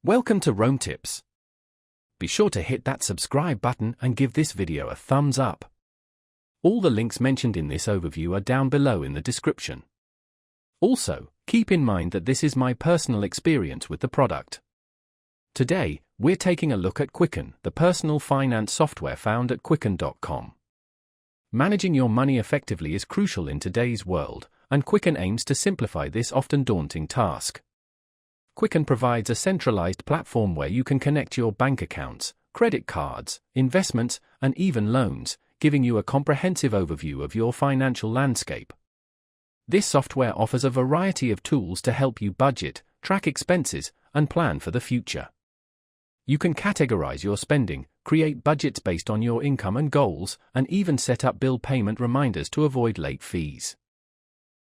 Welcome to Rome Tips. Be sure to hit that subscribe button and give this video a thumbs up. All the links mentioned in this overview are down below in the description. Also, keep in mind that this is my personal experience with the product. Today, we're taking a look at Quicken, the personal finance software found at Quicken.com. Managing your money effectively is crucial in today's world, and Quicken aims to simplify this often daunting task. Quicken provides a centralized platform where you can connect your bank accounts, credit cards, investments, and even loans, giving you a comprehensive overview of your financial landscape. This software offers a variety of tools to help you budget, track expenses, and plan for the future. You can categorize your spending, create budgets based on your income and goals, and even set up bill payment reminders to avoid late fees.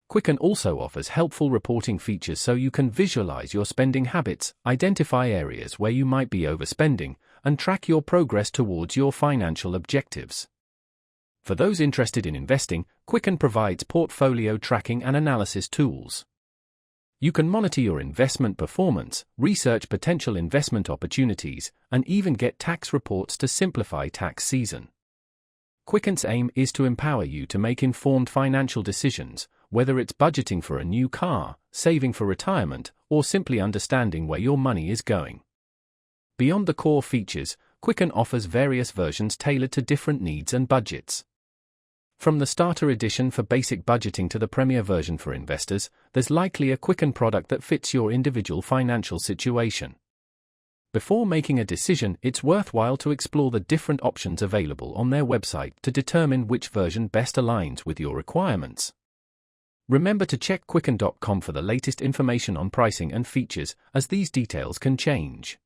Quicken also offers helpful reporting features so you can visualize your spending habits, identify areas where you might be overspending, and track your progress towards your financial objectives. For those interested in investing, Quicken provides portfolio tracking and analysis tools. You can monitor your investment performance, research potential investment opportunities, and even get tax reports to simplify tax season. Quicken's aim is to empower you to make informed financial decisions, whether it's budgeting for a new car, saving for retirement, or simply understanding where your money is going. Beyond the core features, Quicken offers various versions tailored to different needs and budgets. From the starter edition for basic budgeting to the premier version for investors, there's likely a Quicken product that fits your individual financial situation. Before making a decision, it's worthwhile to explore the different options available on their website to determine which version best aligns with your requirements. Remember to check Quicken.com for the latest information on pricing and features, as these details can change.